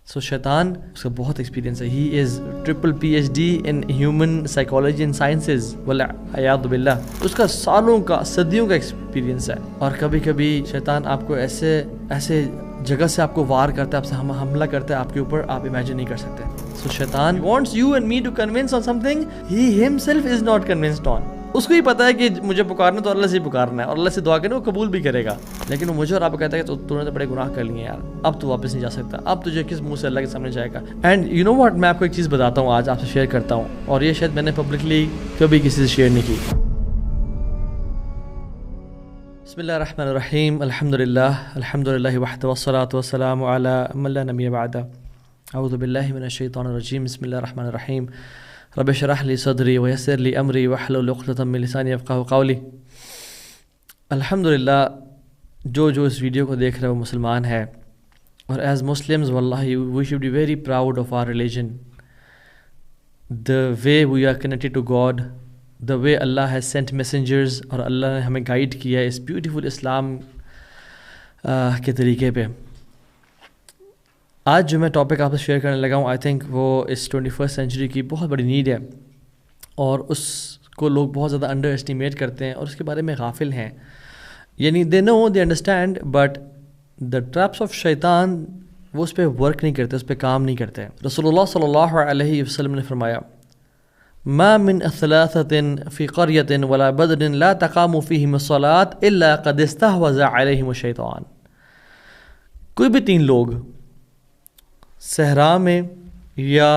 سو شیطان اس کا بہت ایکسپیرینس ہے. He is triple PhD in human psychology and sciences والعیاذ باللہ. اس کا سالوں کا صدیوں کا ایکسپیرینس ہے. اور کبھی کبھی شیطان آپ کو ایسے جگہ سے آپ کو وار کرتا ہے, آپ سے حملہ کرتا ہے آپ کے اوپر, آپ امیجن نہیں کر سکتے. سو شیطان wants you and me to convince on something he himself is not convinced on. اس کو ہی پتا ہے کہ مجھے پکارنا تو اللہ سے ہی پکارنا ہے, اور اللہ سے دعا کرنا وہ قبول بھی کرے گا. لیکن وہ مجھے اور آپ کو کہتا ہے کہ تو نے تو بڑے گناہ کر لیے یار, اب تو واپس نہیں جا سکتا, اب تجھے کس منہ سے اللہ کے سامنے جائے گا. اینڈ یو نو واٹ, میں آپ کو ایک چیز بتاتا ہوں, آج آپ سے شیئر کرتا ہوں, اور یہ شاید میں نے پبلکلی کبھی کسی سے شیئر نہیں کی. بسم اللہ الرحمن الرحیم, الحمدللہ وحدہ والصلاۃ والسلام علی من لا نبی بعدہ. اعوذ باللہ من الشیطان الرجیم. بسم اللہ الرحمن الرحیم. رب اشرح لی صدری ویسر لی امری واحلل عقدۃ من لسانی یفقہوا قولی. الحمدللہ جو اس ویڈیو کو دیکھ رہے وہ مسلمان ہے, اور ایز مسلمز واللہ we should be very proud of our religion, the way we are connected to God, the way اللہ ہیز سینٹ میسنجرز, اور اللہ نے ہمیں گائیڈ کیا ہے اس بیوٹیفل اسلام کے طریقے پہ. آج جو میں ٹاپک آپ سے شیئر کرنے لگا ہوں, آئی تھنک وہ اس 21st سینچری کی بہت بڑی نیڈ ہے, اور اس کو لوگ بہت زیادہ انڈر اسٹیمیٹ کرتے ہیں اور اس کے بارے میں غافل ہیں. یعنی they know, they understand, but the traps of شیطان وہ اس پہ ورک نہیں کرتے, اس پہ کام نہیں کرتے. رسول اللہ صلی اللہ علیہ وسلم نے فرمایا, ما من ثلاثة في قرية ولا بدر لا تقام فيهم الصلاة إلا قد استحوذ عليهم الشيطان. کوئی بھی تین لوگ صحرا میں یا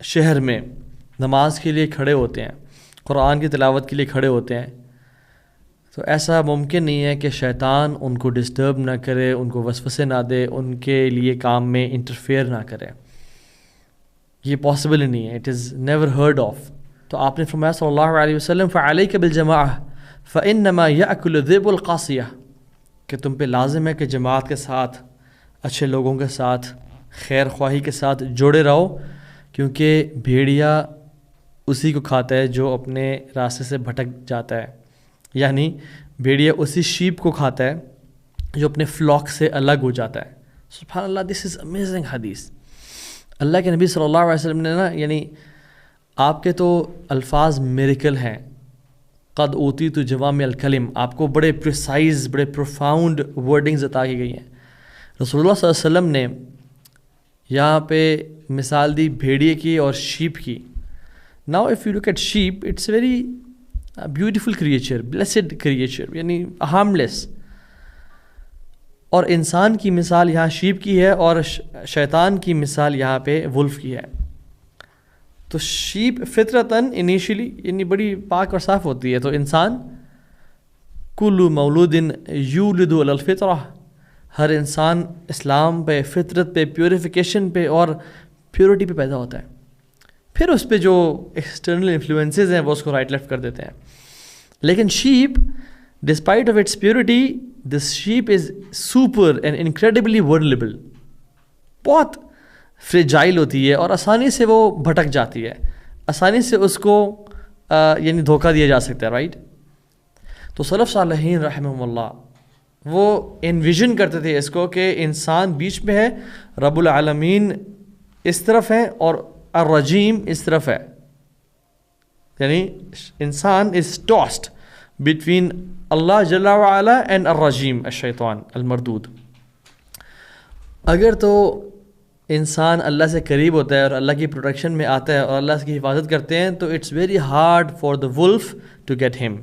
شہر میں نماز کے لیے کھڑے ہوتے ہیں, قرآن کی تلاوت کے لیے کھڑے ہوتے ہیں, تو ایسا ممکن نہیں ہے کہ شیطان ان کو ڈسٹرب نہ کرے, ان کو وسوسے نہ دے, ان کے لیے کام میں انٹرفیئر نہ کرے. یہ پاسبل ہی نہیں ہے, it is never heard of. تو آپ نے فرمایا صلی اللہ علیہ وسلم, فعلیک بالجماعہ فانما یاکل الذئب القاصیہ, کہ تم پہ لازم ہے کہ جماعت کے ساتھ, اچھے لوگوں کے ساتھ, خیر خواہی کے ساتھ جڑے رہو, کیونکہ بھیڑیا اسی کو کھاتا ہے جو اپنے راستے سے بھٹک جاتا ہے. یعنی بھیڑیا اسی شیپ کو کھاتا ہے جو اپنے فلاک سے الگ ہو جاتا ہے. سبحان اللہ, دس از امیزنگ حدیث. اللہ کے نبی صلی اللہ علیہ وسلم نے نا, یعنی آپ کے تو الفاظ میریکل ہیں, قد اوتیت جوامع الکلم, آپ کو بڑے پریسائز, بڑے پروفاؤنڈ ورڈنگز عطا کی گئی ہیں. رسول اللہ صلی اللہ علیہ وسلم نے یہاں پہ مثال دی بھیڑیے کی اور شیپ کی. Now if you look at sheep, it's very beautiful creature, blessed creature, یعنی ہارملیس. اور انسان کی مثال یہاں شیپ کی ہے, اور شیطان کی مثال یہاں پہ ولف کی ہے. تو شیپ فطرتاً انیشلی یعنی بڑی پاک اور صاف ہوتی ہے, تو انسان کل مولود یولد علی الفطرہ, ہر انسان اسلام پہ, فطرت پہ, پیوریفیکیشن پہ اور پیورٹی پہ پیدا ہوتا ہے. پھر اس پہ جو ایکسٹرنل انفلوئنسز ہیں وہ اس کو رائٹ لیفٹ کر دیتے ہیں. لیکن sheep, despite of its purity, this sheep is super and incredibly vulnerable, بہت فریجائل ہوتی ہے, اور آسانی سے وہ بھٹک جاتی ہے, آسانی سے اس کو یعنی دھوکہ دیا جا سکتا ہے, رائٹ. تو سلف صالحین رحمہم اللہ وہ انویژن کرتے تھے اس کو کہ انسان بیچ میں ہے, رب العالمین اس طرف ہے اور الرجیم اس طرف ہے, یعنی انسان از ٹاسڈ بٹوین اللہ جل وعلا اینڈ الرجیم الشیطان المردود. اگر تو انسان اللہ سے قریب ہوتا ہے اور اللہ کی پروٹیکشن میں آتا ہے اور اللہ اس کی حفاظت کرتے ہیں, تو it's very hard for the wolf to get him.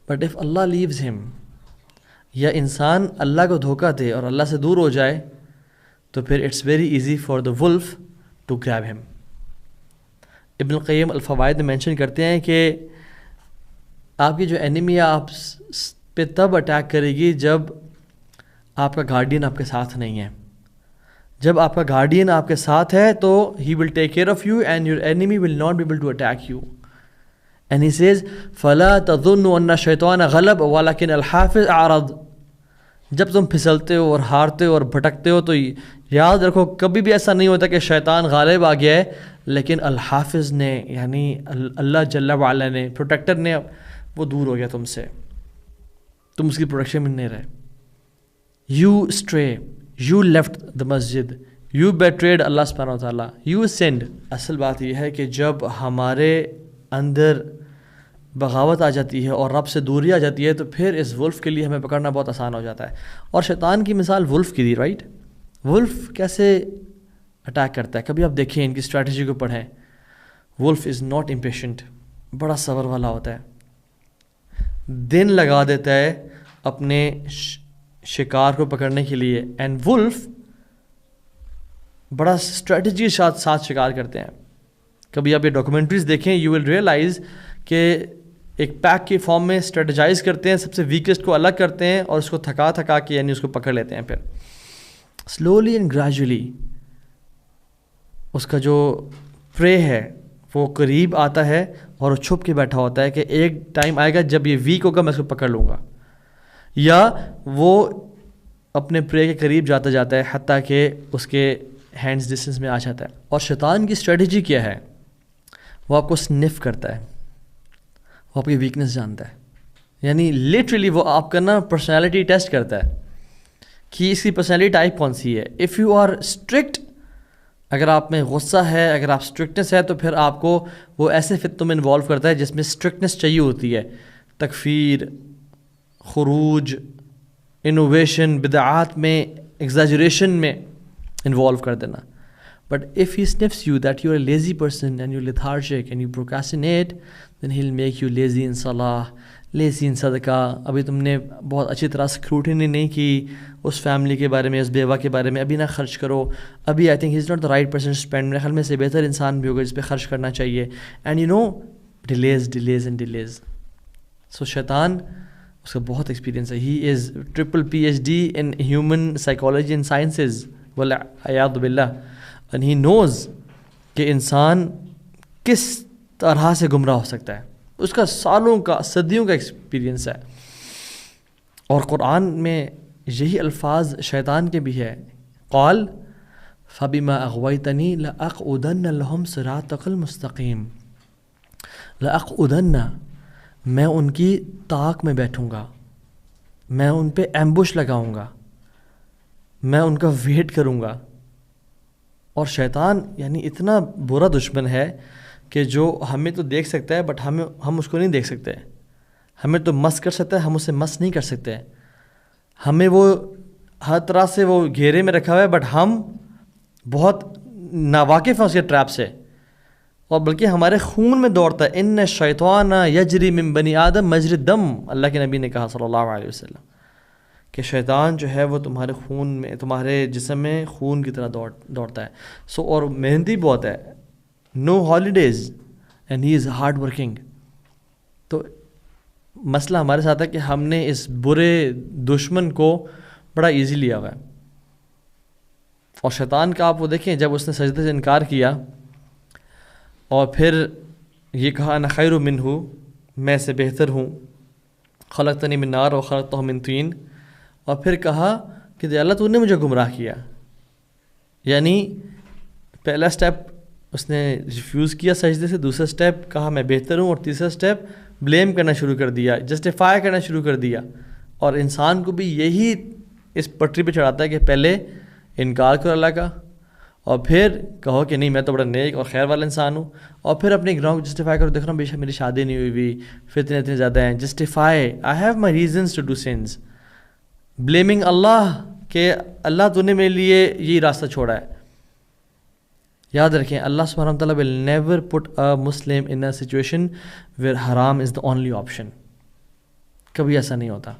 But if اللہ لیوز ہم, یا انسان اللہ کو دھوکہ دے اور اللہ سے دور ہو جائے, تو پھر it's very easy for the wolf to grab him. ابن القیم الفوائد میں مینشن کرتے ہیں کہ آپ کی جو اینیمی آپ پہ تب اٹیک کرے گی جب آپ کا گارڈین آپ کے ساتھ نہیں ہے. جب آپ کا گارڈین آپ کے ساتھ ہے تو he will take care of you and your enemy will not be able to attack you. And he says فلا تظنوا ان الشیطان غلب ولکن الحافظ اعرض. جب تم پھسلتے ہو اور ہارتے ہو اور بھٹکتے ہو تو یاد رکھو کبھی بھی ایسا نہیں ہوتا کہ شیطان غالب آ گیا ہے, لیکن الحافظ نے یعنی اللہ جل وعلا نے, پروٹیکٹر نے, وہ دور ہو گیا تم سے, تم اس کی پروٹیکشن میں نہیں رہے. You straight, you left the Masjid, you بیٹریڈ اللہ سبحانہ و تعالیٰ, یو سینڈ. اصل بات یہ ہے کہ جب ہمارے اندر بغاوت آ جاتی ہے اور رب سے دوری آ جاتی ہے تو پھر اس ولف کے لیے ہمیں پکڑنا بہت آسان ہو جاتا ہے. اور شیطان کی مثال ولف کی دی, رائٹ. ولف کیسے اٹیک کرتا ہے, کبھی آپ دیکھیں ان کی اسٹریٹجی کو پڑھیں. ولف از ناٹ امپیشنٹ, بڑا صبر والا ہوتا ہے, دن لگا دیتا ہے اپنے شکار کو پکڑنے کے لیے. اینڈ ولف بڑا اسٹریٹجی ساتھ شکار کرتے ہیں. کبھی آپ یہ ڈاکومنٹریز دیکھیں, یو ول ریئلائز کہ ایک پیک کی فارم میں اسٹریٹجائز کرتے ہیں, سب سے ویکسٹ کو الگ کرتے ہیں اور اس کو تھکا کے یعنی اس کو پکڑ لیتے ہیں. پھر سلولی اینڈ گریجولی اس کا جو پرے ہے وہ قریب آتا ہے اور وہ چھپ کے بیٹھا ہوتا ہے کہ ایک ٹائم آئے گا جب یہ ویک ہوگا میں اس کو پکڑ لوں گا, یا وہ اپنے پرے کے قریب جاتا ہے حتیٰ کہ اس کے ہینڈز ڈسٹینس میں آ جاتا ہے. اور شیطان کی اسٹریٹجی کیا ہے, وہ آپ کو سنف کرتا ہے, وہ آپ کی ویکنس جانتا ہے. یعنی لٹرلی وہ آپ کا نا پرسنالٹی ٹیسٹ کرتا ہے کہ اس کی پرسنالٹی ٹائپ کون سی ہے. اف یو آر اسٹرکٹ, اگر آپ میں غصہ ہے, اگر آپ اسٹرکٹنس ہے, تو پھر آپ کو وہ ایسے فتنوں میں انوالو کرتا ہے جس میں اسٹرکٹنس چاہیے ہوتی ہے, تکفیر, خروج, انوویشن, بدعات میں, ایگزیجریشن میں انوالو کر دینا. But if he sniffs you that you're a lazy person and you're lethargic and you procrastinate, then he'll make you lazy in salah, lazy in صدقہ. ابھی تم نے بہت اچھی طرح اسکروٹنی نہیں کی اس فیملی کے بارے میں, اس بیوہ کے بارے میں, ابھی نہ خرچ کرو. ابھی I think he is not the right person to spend. میرے خیال میں سے بہتر انسان بھی ہوگا جس پہ خرچ کرنا چاہیے. And you know delays and delays. So شیطان, اس کا بہت ایکسپیرینس ہے. He is PhD in human psychology and sciences والعیاذ باللہ. اینڈ ہی نوز کہ انسان کس طرح سے گمراہ ہو سکتا ہے. اس کا سالوں کا, صدیوں کا ایکسپیرینس ہے. اور قرآن میں یہی الفاظ شیطان کے بھی ہے. قال فبما اغویتنی لاقعدن لهم صراطک المستقیم. لاقعدن, میں ان کی طاق میں بیٹھوں گا, میں ان پہ ایمبوش لگاؤں گا, میں ان کا ویٹ کروں گا. اور شیطان یعنی اتنا برا دشمن ہے کہ جو ہمیں تو دیکھ سکتا ہے بٹ ہم اس کو نہیں دیکھ سکتے. ہمیں تو مس کر سکتا ہے, ہم اسے مس نہیں کر سکتے. ہمیں وہ ہر طرح سے وہ گھیرے میں رکھا ہوا ہے بٹ ہم بہت ناواقف ہیں اس کے ٹریپ سے, اور بلکہ ہمارے خون میں دوڑتا ہے. ان الشیطان یجری من بنی آدم مجری الدم, اللہ کے نبی نے کہا صلی اللہ علیہ وسلم کہ شیطان جو ہے وہ تمہارے خون میں, تمہارے جسم میں خون کی طرح دوڑتا ہے. سو اور محنتی بہت ہے, no holidays, and he is hard working. تو مسئلہ ہمارے ساتھ ہے کہ ہم نے اس برے دشمن کو بڑا ایزی لیا ہوا ہے. اور شیطان کا آپ وہ دیکھیں, جب اس نے سجدے سے انکار کیا اور پھر یہ کہا انا خیر منہ, میں سے بہتر ہوں, خلقتنی من نار و خلقتہ من طین, اور پھر کہا کہ اللہ تو نے مجھے گمراہ کیا. یعنی پہلا سٹیپ اس نے ریفیوز کیا سجدے سے, دوسرا سٹیپ کہا میں بہتر ہوں, اور تیسرا سٹیپ بلیم کرنا شروع کر دیا, جسٹیفائی کرنا شروع کر دیا. اور انسان کو بھی یہی اس پٹری پہ چڑھاتا ہے کہ پہلے انکار کرو اللہ کا, اور پھر کہو کہ نہیں میں تو بڑا نیک اور خیر والا انسان ہوں, اور پھر اپنے گناہوں کو جسٹیفائی کرو. دیکھ رہا ہوں بے شک میری شادی نہیں ہوئی ہوئی, فتنے اتنے زیادہ ہیں, justify, I have my reasons to do sins, blaming Allah کہ اللہ تو نے میرے لیے یہی راستہ چھوڑا ہے. یاد رکھیں اللہ سبحانہ و تعالیٰ will never put a Muslim in a situation where haram is the only option. کبھی ایسا نہیں ہوتا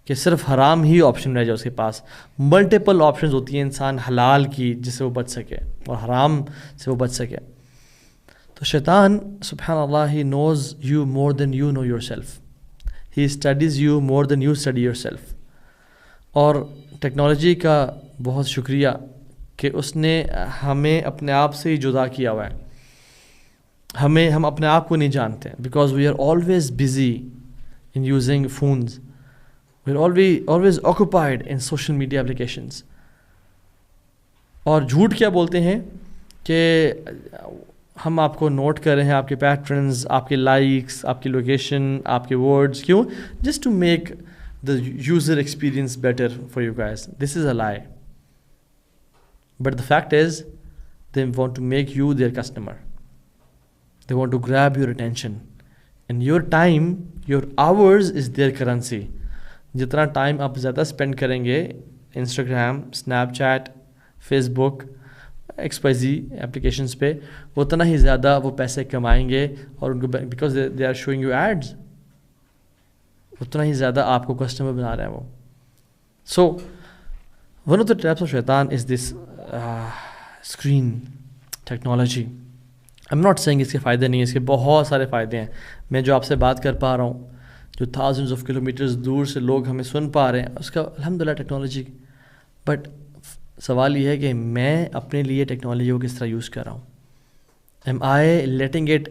کہ صرف حرام ہی آپشن رہ جائے اس کے پاس. ملٹیپل آپشنز ہوتی ہیں انسان حلال کی جس سے وہ بچ سکے اور حرام سے وہ بچ سکے. تو شیطان سبحان اللہ he knows you more than you know yourself. He studies you more than you study yourself. اور ٹیکنالوجی کا بہت شکریہ کہ اس نے ہمیں اپنے آپ سے ہی جدا کیا ہوا ہے. ہم اپنے آپ کو نہیں جانتے because we are always busy in using phones, we are always occupied in social media applications. اور جھوٹ کیا بولتے ہیں کہ ہم آپ کو نوٹ کر رہے ہیں, آپ کے پیٹرنز, آپ کے لائکس, آپ کی لوکیشن, آپ کے ورڈز, کیوں؟ Just to make the user experience better for you guys. This is a lie. But the fact is, they want to make you their customer. They want to grab your attention. And your time, your hours is their currency. جتنا time آپ زیادہ spend کریں گے Instagram, snap chat, face بک, XYZ applications پہ, اتنا ہی زیادہ وہ پیسے کمائیں گے, اور ان کو because they are showing you ads, اتنا ہی زیادہ آپ کو کسٹمر بنا رہے ہیں وہ. So one of the traps of شیطان is this screen technology. I am not saying اس کے فائدے نہیں ہیں, اس کے بہت سارے فائدے ہیں. میں جو آپ سے بات کر پا رہا ہوں, جو تھاؤزنڈز آف کلو میٹرز دور سے لوگ ہمیں سن پا رہے ہیں, اس کا الحمدللہ ٹیکنالوجی. بٹ سوال یہ ہے کہ میں اپنے لیے ٹیکنالوجی کو کس طرح یوز کر رہا ہوں. Am I letting it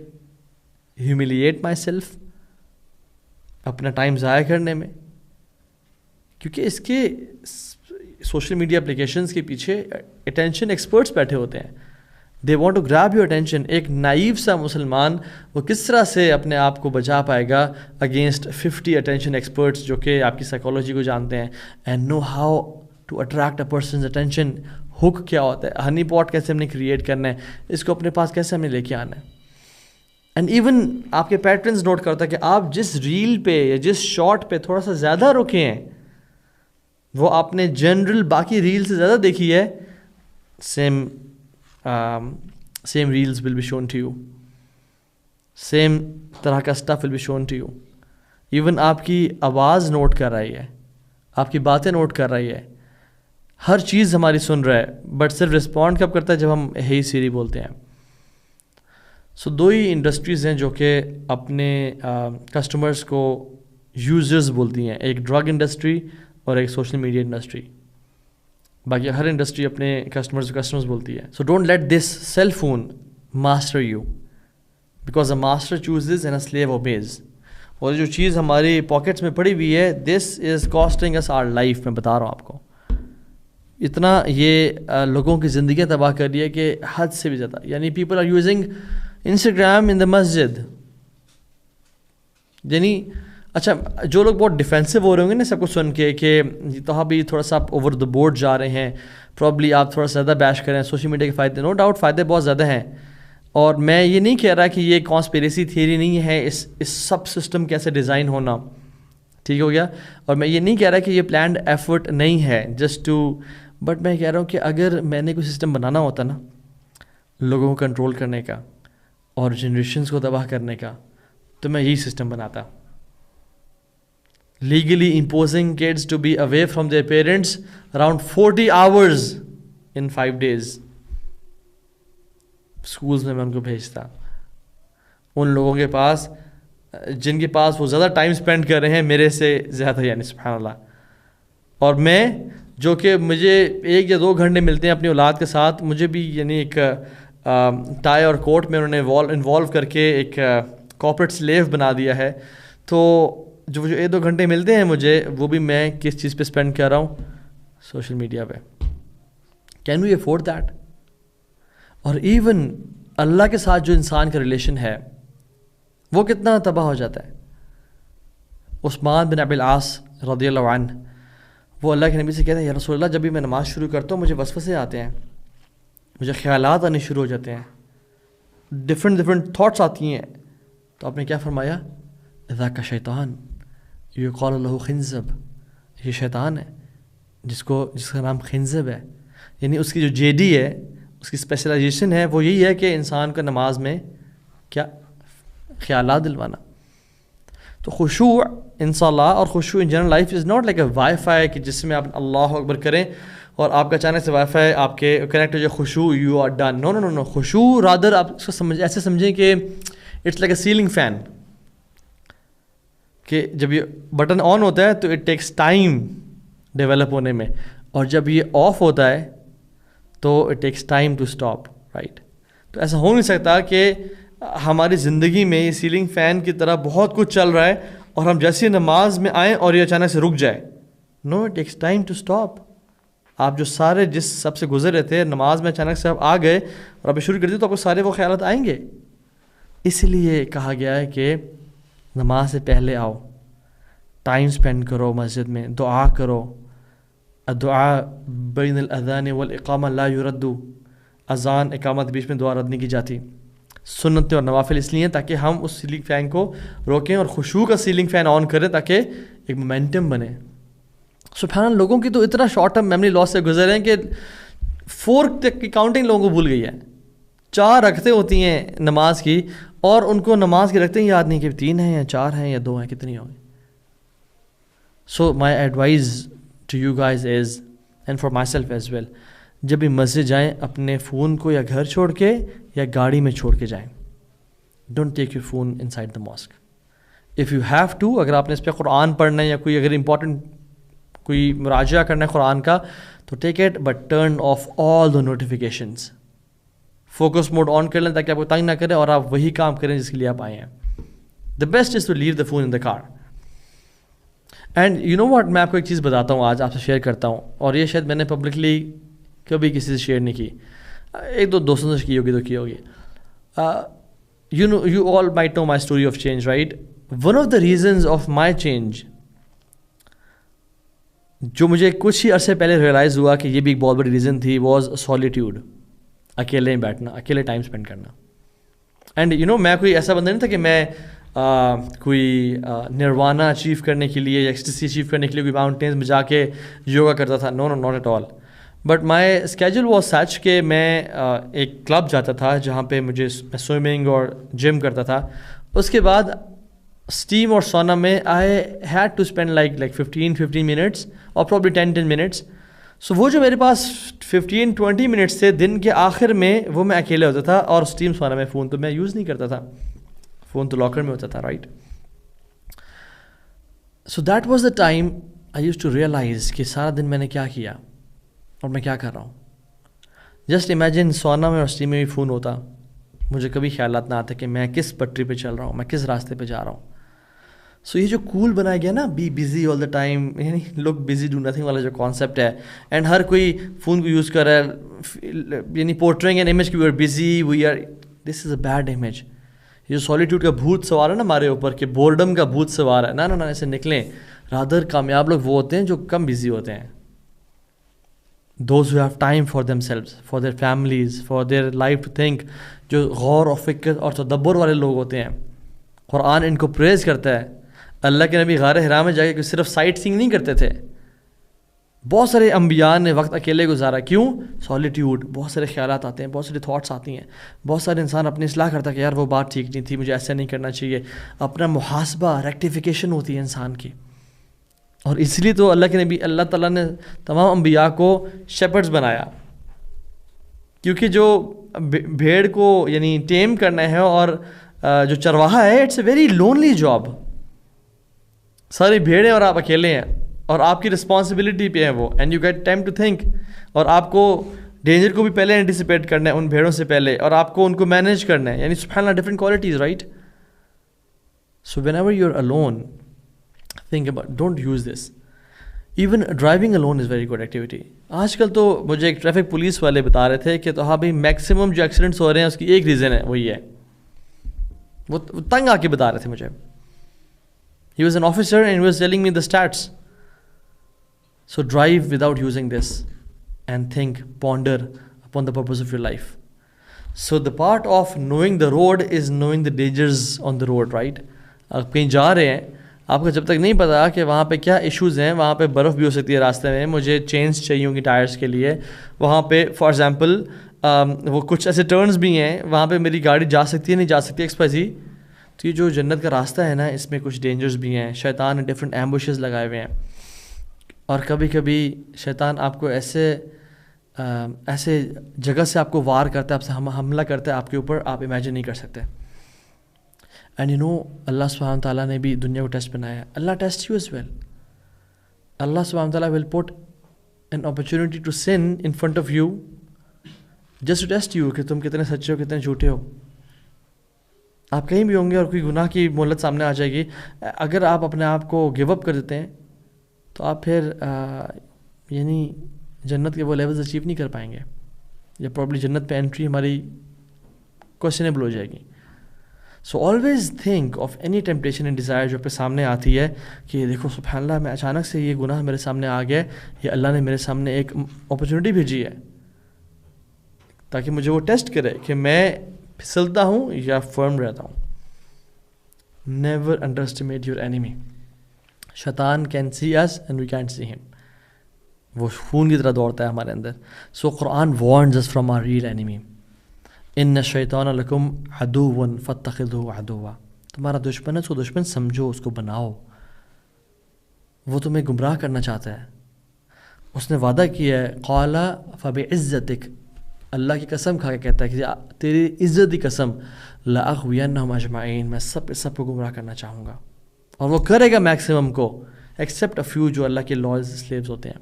humiliate myself, اپنا ٹائم ضائع کرنے میں, کیونکہ اس کے سوشل میڈیا اپلیکیشنز کے پیچھے اٹینشن ایکسپرٹس بیٹھے ہوتے ہیں. They want to grab your attention. ایک نائیو سا مسلمان وہ کس طرح سے اپنے آپ کو بچا پائے گا اگینسٹ 50 اٹینشن ایکسپرٹس جو کہ آپ کی سائیکالوجی کو جانتے ہیں, and know how to attract a person's attention. Hook کیا ہوتا ہے, ہنی پاٹ کیسے ہم نے کریٹ کرنا ہے, اس کو اپنے پاس کیسے ہمیں لے کے آنا ہے. اینڈ ایون آپ کے پیٹرنز نوٹ کرتا ہے کہ آپ جس ریل پہ یا جس شارٹ پہ تھوڑا سا زیادہ رکے ہیں, وہ آپ نے جنرل باقی ریل سے زیادہ دیکھی ہے, same reels will be shown to you, same طرح کا stuff will be shown to you. Even آپ کی آواز نوٹ کر رہی ہے, آپ کی باتیں نوٹ کر رہی ہے, ہر چیز ہماری سن رہا ہے, بٹ صرف رسپونڈ کب کرتا ہے جب ہم hey سیری بولتے ہیں. سو دو ہی انڈسٹریز ہیں جو کہ اپنے کسٹمرز کو یوزرز بولتی ہیں, ایک ڈرگ انڈسٹری اور ایک سوشل میڈیا انڈسٹری. باقی ہر انڈسٹری اپنے کسٹمرز بولتی ہے. So don't let this cell phone master you, because a master chooses and a slave obeys. اور جو چیز ہماری پاکٹس میں پڑی ہوئی ہے, this is costing us our life. میں بتا رہا ہوں آپ کو, اتنا یہ لوگوں کی زندگیاں تباہ کر رہی ہے کہ حد سے بھی زیادہ. یعنی پیپل آر یوزنگ انسٹاگرام ان دا مسجد. یعنی اچھا, جو لوگ بہت ڈیفینسو ہو رہے ہوں گے نا سب کچھ سن کے کہ تو بھی تھوڑا سا آپ اوور دا بورڈ جا رہے ہیں, پرابلی آپ تھوڑا سا زیادہ بیش کریں. سوشل میڈیا کے فائدے نو ڈاؤٹ فائدے بہت زیادہ ہیں, اور میں یہ نہیں کہہ رہا کہ یہ کانسپیریسی تھیوری نہیں ہے اس سب سسٹم کیسے ڈیزائن ہونا, ٹھیک ہو گیا. اور میں یہ نہیں کہہ رہا کہ یہ پلانڈ ایفرٹ نہیں ہے جسٹ ٹو, بٹ میں کہہ رہا ہوں کہ اگر میں نے کوئی سسٹم بنانا ہوتا نا لوگوں کو کنٹرول کرنے کا اور جنریشنز کو تباہ کرنے کا, تو میں یہی سسٹم بناتا. legally imposing kids to be away from their parents around 40 hours in 5 days. schools میں ان کو بھیجتا ان لوگوں کے پاس جن کے پاس وہ زیادہ ٹائم اسپینڈ کر رہے ہیں میرے سے زیادہ, یعنی سبحان اللہ. اور میں جو کہ مجھے 1 یا 2 گھنٹے ملتے ہیں اپنی اولاد کے ساتھ, مجھے بھی یعنی ایک ٹائی اور کوٹ میں انہوں نے انوالو کر کے ایک کارپوریٹ سلیو بنا دیا ہے. تو جو 1-2 گھنٹے ملتے ہیں مجھے, وہ بھی میں کس چیز پہ اسپینڈ کر رہا ہوں, سوشل میڈیا پہ. Can we afford that? اور ایون اللہ کے ساتھ جو انسان کا ریلیشن ہے وہ کتنا تباہ ہو جاتا ہے. عثمان بن ابی العاص رضی اللہ عنہ, وہ اللہ کے نبی سے کہتے ہیں یا رسول اللہ, جب بھی میں نماز شروع کرتا ہوں مجھے وسوسے آتے ہیں, مجھے خیالات آنے شروع ہو جاتے ہیں, ڈفرینٹ تھاٹس آتی ہیں. تو آپ نے کیا فرمایا؟ ذاک شیطان یقال له خنزب, یہ شیطان ہے جس کا نام خنزب ہے. یعنی اس کی جو JD ہے, اس کی اسپیشلائزیشن ہے, وہ یہی ہے کہ انسان کو نماز میں کیا خیالات دلوانا. تو خشوع ان صلاح اور خشوع in general life is not like a wifi کہ جس میں آپ اللہ اکبر کریں اور آپ کا اچانک سے وائی فائی آپ کے کنیکٹ ہو جائے, خشوع you are done. No no no, خشوع رادر آپ اس کو ایسے سمجھیں کہ it's like a ceiling fan, کہ جب یہ بٹن آن ہوتا ہے تو اٹ ٹیکس ٹائم ڈیولپ ہونے میں, اور جب یہ آف ہوتا ہے تو it takes time to stop, right. تو ایسا ہو نہیں سکتا کہ ہماری زندگی میں یہ سیلنگ فین کی طرح بہت کچھ چل رہا ہے اور ہم جیسی نماز میں آئیں اور یہ اچانک سے رک جائے. No, it takes time to stop. آپ جو سارے جس سب سے گزر رہے تھے نماز میں اچانک سے آپ آ گئے اور آپ شروع کر دیے تو آپ کو سارے وہ خیالات آئیں گے. اس لیے کہا گیا ہے کہ نماز سے پہلے آؤ, ٹائم اسپینڈ کرو مسجد میں, دعا کرو, الدعاء بین الاذان والاقامہ لا یرد، اذان اقامت بیچ میں دعا رد نہیں کی جاتی. سنتیں اور نوافل اس لیے تاکہ ہم اس سیلنگ فین کو روکیں اور خشوع کا سیلنگ فین آن کریں تاکہ ایک مومنٹم بنے. سبحان اللہ، لوگوں کی تو اتنا شارٹ ٹرم میموری لاس سے گزرے ہیں کہ 4 تک کی کاؤنٹنگ لوگوں کو بھول گئی ہے. 4 رکعتیں ہوتی ہیں نماز کی اور ان کو نماز کی رکعتیں یاد نہیں کہ 3 ہیں یا 4 ہیں یا 2 ہیں، کتنی ہوں گی. So my advice to you guys is and for myself as well, جب بھی مسجد جائیں اپنے فون کو یا گھر چھوڑ کے یا گاڑی میں چھوڑ کے جائیں. Don't take your phone inside the mask. If you have to, اگر آپ نے اس پہ قرآن پڑھنا ہے یا کوئی اگر امپورٹنٹ کوئی مراجعہ کرنا ہے قرآن کا تو take it, but turn off all the notifications. Focus mode on کر لیں تاکہ آپ کو تنگ نہ کرے اور آپ وہی کام کریں جس کے لیے آپ آئے ہیں. The best is to leave the phone in the car. And you know what, میں آپ کو ایک چیز بتاتا ہوں، آج آپ سے شیئر کرتا ہوں، اور یہ شاید میں نے پبلکلی کبھی کسی سے شیئر نہیں کی، 1-2 دوستوں سے کی ہوگی تو کی ہوگی. You all might know my story of change, right? One of the reasons of my change جو مجھے کچھ ہی عرصے پہلے ریئلائز ہوا کہ یہ بھی ایک بہت بڑی ریزن تھی، واز سالیٹیوڈ. اکیلے بیٹھنا، اکیلے ٹائم اسپینڈ کرنا. اینڈ یو نو، میں کوئی ایسا بندہ نہیں تھا کہ میں کوئی نروانا اچیو کرنے کے لیے یا ایکسٹیسی اچیو کرنے کے لیے کوئی ماؤنٹینز میں جا کے یوگا کرتا تھا. No not at all. But my schedule was such کہ میں ایک کلب جاتا تھا جہاں پہ میں سوئمنگ اور جم کرتا تھا. اس کے بعد اسٹیم اور سونا میں I had to spend like 15 minutes اور پرابلی 10 منٹس. سو وہ جو میرے پاس 15-20 منٹس تھے دن کے آخر میں، وہ میں اکیلے ہوتا تھا. اور اسٹیم سونا میں فون تو میں یوز نہیں کرتا تھا، فون تو لاکر میں ہوتا تھا، right? So that was the time I use to realise کہ سارا دن میں نے کیا کیا اور میں کیا کر رہا ہوں. جسٹ امیجن سونا میں اور اسٹیم میں بھی فون ہوتا، مجھے کبھی خیالات نہ آتے کہ میں کس پٹری پہ چل رہا ہوں، میں کس راستے پہ جا رہا ہوں. سو یہ جو کول بنایا گیا نا، be busy all the time, یعنی لوگ بزی ڈو نتھنگ والا جو کانسیپٹ ہے، اینڈ ہر کوئی فون کو یوز کر رہا ہے، یعنی پورٹرینگ این امیج کہ we are busy, we are, this is a bad image. یہ جو سالیٹیوڈ کا بھوت سوار ہے نا ہمارے اوپر کہ بورڈم کا بھوت سوار ہے، نہ ایسے نکلیں. رادر کامیاب لوگ وہ ہوتے ہیں جو کم بزی ہوتے ہیں. Those who have time for themselves, for their families, for their life to think, جو غور و فکر اور تدبر والے لوگ ہوتے ہیں. قرآن ان کو پریز کرتا ہے. اللہ کے نبی غار حرا میں جا کے صرف سائٹ سینگ نہیں کرتے تھے. بہت سارے انبیاء نے وقت اکیلے گزارا. کیوں؟ سالیٹیوڈ. بہت سارے خیالات آتے ہیں، بہت سارے تھاٹس آتی ہیں، بہت سارے انسان اپنی اصلاح کرتا ہے کہ یار وہ بات ٹھیک نہیں تھی، مجھے ایسا نہیں کرنا چاہیے. اپنا محاسبہ، ریکٹیفیکیشن ہوتی ہے انسان کی. اور اس لیے تو اللہ کے نبی، اللہ تعالیٰ نے تمام انبیاء کو شیپرڈز بنایا، کیونکہ جو بھیڑ کو یعنی ٹیم کرنا ہے اور جو چرواہا ہے، it's a very lonely job. ساری بھیڑیں اور آپ اکیلے ہیں اور آپ کی رسپانسبلٹی پہ ہے وہ، and you get time to think. اور آپ کو ڈینجر کو بھی پہلے اینٹیسپیٹ کرنا ہے ان بھیڑوں سے پہلے، اور آپ کو ان کو مینیج کرنا ہے. یعنی سبحان اللہ، different qualities, right? So whenever you are alone, think about, don't use this. Even driving alone is very good activity. آج کل تو مجھے ایک ٹریفک پولیس والے بتا رہے تھے کہ تو ہاں بھائی میکسیمم جو ایکسیڈنٹس ہو رہے ہیں اس کی ایک ریزن ہے، وہی ہے. وہ تنگ آ کے بتا رہے تھے مجھے. He was an officer and he was telling me the stats. So drive without using this and think, ponder upon the purpose of your life. So the part of knowing the road is knowing the dangers on the road, right? آپ کہیں جا رہے ہیں، آپ کو جب تک نہیں پتا کہ وہاں پہ کیا ایشوز ہیں، وہاں پہ برف بھی ہو سکتی ہے راستے میں، مجھے چینز چاہیے ہوں گی ٹائرس کے لیے، وہاں پہ فار ایگزامپل وہ کچھ ایسے ٹرنز بھی ہیں وہاں پہ میری گاڑی جا سکتی ہے نہیں جا سکتی ایکسپائزی. تو یہ جو جنت کا راستہ ہے نا، اس میں کچھ ڈینجرز بھی ہیں. شیطان نے ڈفرینٹ ایمبوشز لگائے ہوئے ہیں، اور کبھی کبھی شیطان آپ کو ایسے جگہ سے آپ کو وار کرتا ہے، آپ سے حملہ کرتا ہے آپ کے اوپر، آپ امیجن نہیں کر سکتے. اینڈ یو نو، اللہ سبحانہ تعالیٰ نے بھی دنیا کو ٹیسٹ بنایا ہے. Allah test you as well. Allah سبحانہ تعالیٰ will put an opportunity to sin in front of you just to test you کہ تم کتنے سچے ہو، کتنے جھوٹے ہو. آپ کہیں بھی ہوں گے اور کوئی گناہ کی مہلت سامنے آ جائے گی. اگر آپ اپنے آپ کو گیو اپ کر دیتے ہیں تو آپ پھر یعنی جنت کے وہ لیولز اچیو نہیں کر پائیں گے، یا پرابلی جنت پہ انٹری ہماری کوشچنیبل ہو جائے گی. So always think of any temptation and desire جو پہ سامنے آتی ہے کہ دیکھو سبحان اللہ میں اچانک سے یہ گناہ میرے سامنے آ گیا، یہ اللہ نے میرے سامنے ایک اپرچونیٹی بھیجی ہے تاکہ مجھے وہ ٹیسٹ کرے کہ میں پھسلتا ہوں یا فرم رہتا ہوں. Never underestimate your. شیطان can see us and we can't see him. وہ خون کی طرح دوڑتا ہے ہمارے اندر. So Quran warns us from our real enemy. ان الشیطان لکم عدو فاتخذوہ عدوا. تمہارا دشمن ہے، اس کو دشمن سمجھو، اس کو بناؤ. وہ تمہیں گمراہ کرنا چاہتا ہے. اس نے وعدہ کیا ہے، قال فبعزتک، اللہ کی قسم کھا کے کہتا ہے کہ تیری عزت کی قسم، لاغوینہم اجمعین، میں سب کو گمراہ کرنا چاہوں گا. اور وہ کرے گا میکسیمم کو، ایکسیپٹ اے فیو جو اللہ کے لائز سلیوز ہوتے ہیں.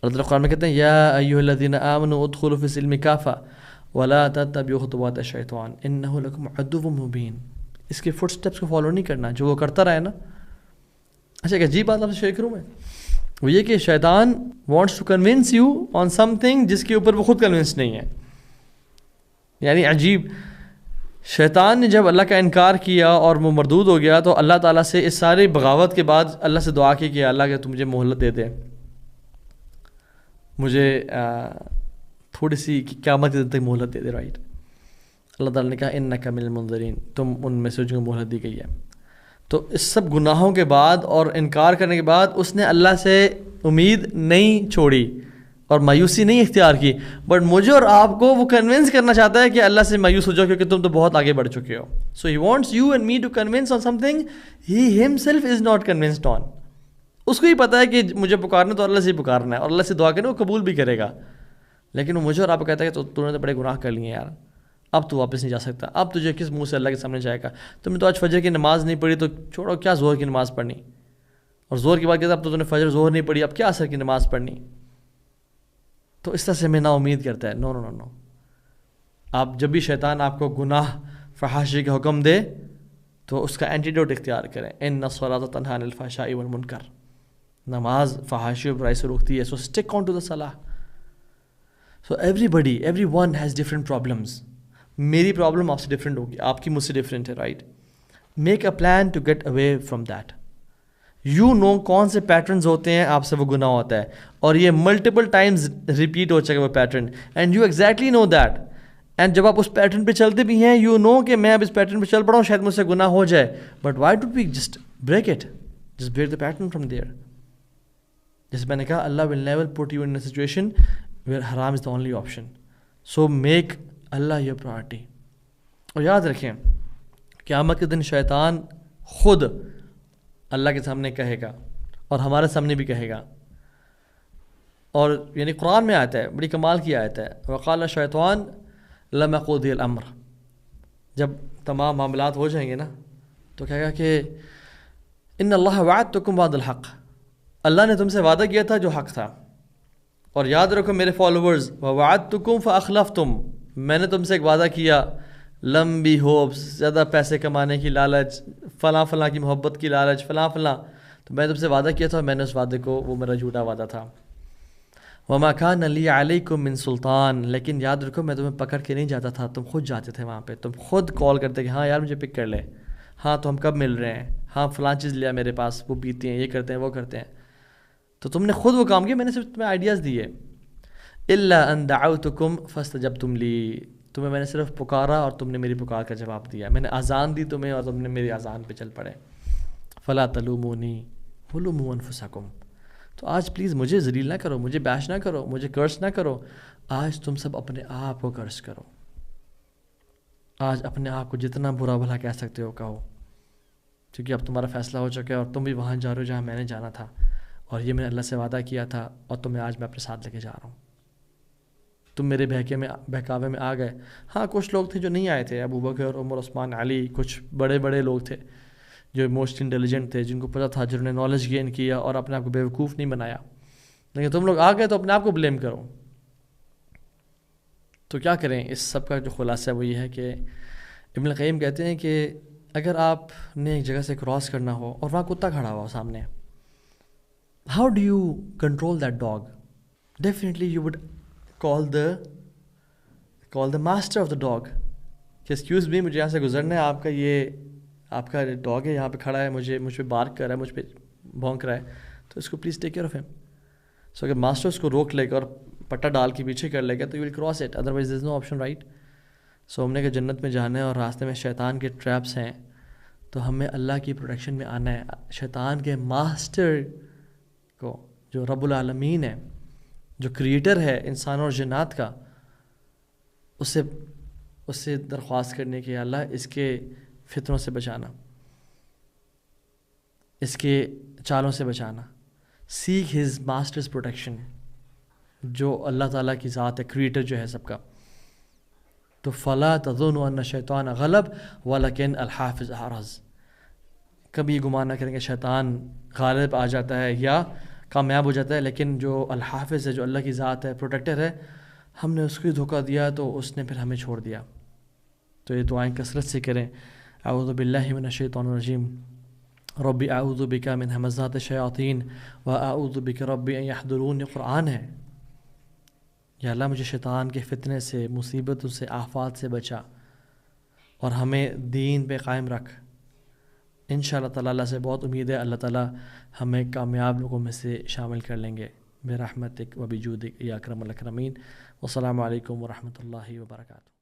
اللہ تعالیٰ قرآن میں کہتے ہیں یا ایھا الذین آمنوا ادخلوا فی السلم کافہ ولا تتبعوا خطوات الشیطان انہ لکم عدو مبین. اس کے فٹ سٹیپس کو فالو نہیں کرنا جو وہ کرتا رہا ہے نا. اچھا ایک عجیب بات آپ سے شیئر کروں میں، وہ یہ کہ شیطان wants to convince you on something جس کے اوپر وہ خود کنونس نہیں ہے. یعنی عجیب، شیطان نے جب اللہ کا انکار کیا اور وہ مردود ہو گیا تو اللہ تعالیٰ سے اس سارے بغاوت کے بعد اللہ سے دعا کی کہ اللہ کہ تو مجھے مہلت دے دے، مجھے تھوڑی سی قیامت کے دن تک مہلت دے دے. رائٹ، اللہ تعالیٰ نے کہا انک من المنظرین، تم ان میں سے جن کو مہلت دی گئی ہے. تو اس سب گناہوں کے بعد اور انکار کرنے کے بعد اس نے اللہ سے امید نہیں چھوڑی اور مایوسی نہیں اختیار کی، بٹ مجھے اور آپ کو وہ کنونس کرنا چاہتا ہے کہ اللہ سے مایوس ہو جاؤ کیونکہ تم تو بہت آگے بڑھ چکے ہو. So he wants you and me to convince on something he himself is not convinced on. اس کو ہی پتہ ہے کہ مجھے پکارنا تو اللہ سے ہی پکارنا ہے اور اللہ سے دعا کرنا وہ قبول بھی کرے گا، لیکن وہ مجھے اور آپ کو کہتا ہے کہ تو نے تو بڑے گناہ کر لیے یار، اب تو واپس نہیں جا سکتا، اب تجھے کس منہ سے اللہ کے سامنے جائے گا. تم نے تو آج فجر کی نماز نہیں پڑھی تو چھوڑو، کیا زہر کی نماز پڑھنی، اور زہر کی بات کہتا اب تو نے فجر زہر نہیں پڑھی، اب کیا اثر کی نماز پڑھنی. تو اس طرح سے ہمیں نا امید کرتا ہے. نو نو نو نو. آپ جب بھی شیطان آپ کو گناہ فحاشی کا حکم دے تو اس کا اینٹیڈوٹ اختیار کریں. ان الصلاۃ تنہی عن الفحشاء والمنکر. نماز فحاشی و برائی سے روکتی ہے. سو اسٹک آن ٹو دا صلاح. So every one has different problems. میری پرابلم آپ سے ڈفرینٹ ہوگی، آپ کی مجھ سے ڈفرینٹ ہے. Right, make a plan to get away from that. You know کون سے پیٹرنز ہوتے ہیں آپ سے وہ گناہ ہوتا ہے اور یہ ملٹیپل ٹائمز ریپیٹ ہو چکا وہ pattern, and you exactly know that. And جب آپ اس پیٹرن پہ چلتے بھی ہیں یو نو کہ میں اب اس پیٹرن پہ چل پڑا ہوں، شاید مجھ سے گناہ ہو جائے، but why do we just break it, just break the pattern from there. جیسے میں نے کہا Allah will never put you in a situation where حرام is the only option. So make Allah your priority. اور یاد رکھیں قیامت کے دن شیطان خود اللہ کے سامنے کہے گا اور ہمارے سامنے بھی کہے گا، اور یعنی قرآن میں آتا ہے، بڑی کمال کی آیت ہے، وقال الشیطان لما قضی الامر. جب تمام معاملات ہو جائیں گے نا تو کہے گا کہ ان اللہ وعدتکم وعد الحق، اللہ نے تم سے وعدہ کیا تھا جو حق تھا. اور یاد رکھو میرے فالوورز، ووعدتکم فاخلفتم، میں نے تم سے ایک وعدہ کیا، لمبی ہوپس، زیادہ پیسے کمانے کی لالچ، فلاں فلاں کی محبت کی لالچ، فلاں فلاں، تو میں نے تم سے وعدہ کیا تھا اور میں نے اس وعدے کو، وہ میرا جھوٹا وعدہ تھا. وما کان لی علیکم من سلطان، لیکن یاد رکھو میں تمہیں پکڑ کے نہیں جاتا تھا، تم خود جاتے تھے وہاں پہ، تم خود کال کرتے کہ ہاں یار مجھے پک کر لے، ہاں تو ہم کب مل رہے ہیں، ہاں فلاں چیز لیا میرے پاس، وہ پیتے ہیں، یہ کرتے ہیں، وہ کرتے ہیں. تو تم نے خود وہ کام کیا، میں نے صرف تمہیں آئیڈیاز دیے. الا ان دعوتکم فاستجبتم لی، تمہیں میں نے صرف پکارا اور تم نے میری پکار کا جواب دیا. میں نے اذان دی تمہیں اور تم نے میری اذان پہ چل پڑے. فلا تلومونی ولوموا انفسکم. تو آج پلیز مجھے ذلیل نہ کرو، مجھے بیش نہ کرو، مجھے کرس نہ کرو. آج تم سب اپنے آپ کو کرس کرو. آج اپنے آپ کو جتنا برا بھلا کہہ سکتے ہو کہو، کیونکہ اب تمہارا فیصلہ ہو چکا ہے اور تم بھی وہاں جا رہے ہو جہاں میں نے جانا تھا، اور یہ میں نے اللہ سے وعدہ کیا تھا اور تمہیں آج میں اپنے ساتھ لے کے جا رہا ہوں. تم میرے بہکاوے میں آ گئے. ہاں کچھ لوگ تھے جو نہیں آئے تھے، ابو بکر، عمر، عثمان، علی، کچھ بڑے بڑے لوگ تھے جو موسٹ انٹیلیجنٹ تھے، جن کو پتہ تھا، جنہوں نے نالج گین کیا اور اپنے آپ کو بیوقوف نہیں بنایا. لیکن تم لوگ آ گئے تو اپنے آپ کو بلیم کرو. تو کیا کریں؟ اس سب کا جو خلاصہ ہے وہ یہ ہے کہ ابن القیم کہتے ہیں کہ اگر آپ نے ایک جگہ سے کراس کرنا ہو اور وہاں کتا کھڑا ہوا سامنے، how do you control that dog? Definitely you would call the master of the dog کہ ایکسکیوز می مجھے یہاں سے گزرنا ہے، آپ کا یہ آپ کا ڈاگ ہے یہاں پہ کھڑا ہے، مجھ پہ بارک کر رہا ہے، مجھ پہ بھونک رہا ہے، تو اس کو پلیز ٹیک کیئر آف ہم. سو اگر ماسٹر اس کو روک لے گا اور پٹا ڈال کے پیچھے کر لے گا تو you will cross it, otherwise there is no option right. So ہم نے کہ جنت میں جانا ہے اور راستے میں شیطان کے ٹریپس ہیں، تو ہمیں اللہ کی پروٹیکشن میں آنا ہے. شیطان کے ماسٹر کو جو رب العالمین ہے، جو کریٹر ہے انسان اور جنات کا، اس سے درخواست کرنے کی اللہ اس کے فتنوں سے بچانا، اس کے چالوں سے بچانا. سیک ہز ماسٹرز پروٹیکشن، جو اللہ تعالیٰ کی ذات ہے، کریٹر جو ہے سب کا. تو فلا تظنوا ان الشیطان غلب ولکن الحافظ احرز. کبھی یہ گمان نہ کریں کہ شیطان غالب آ جاتا ہے یا کامیاب ہو جاتا ہے، لیکن جو الحافظ ہے، جو اللہ کی ذات ہے، پروٹیکٹر ہے، ہم نے اس کو دھوکہ دیا تو اس نے پھر ہمیں چھوڑ دیا. تو یہ دعائیں کثرت سے کریں. اعوذ باللہ من الشیطان الرجیم ربی اعوذ بک من ہمزات الشیاطین واعوذ بک ربی ان یحضرون. قرآن ہے، یا اللہ مجھے شیطان کے فتنے سے، مصیبتوں سے، آفات سے بچا اور ہمیں دین پہ قائم رکھ. انشاءاللہ تعالیٰ اللہ سے بہت امید ہے اللہ تعالیٰ ہمیں کامیاب لوگوں میں سے شامل کر لیں گے برحمتک و بجودک یا اکرم الاکرمین. والسلام علیکم ورحمۃ اللہ وبرکاتہ.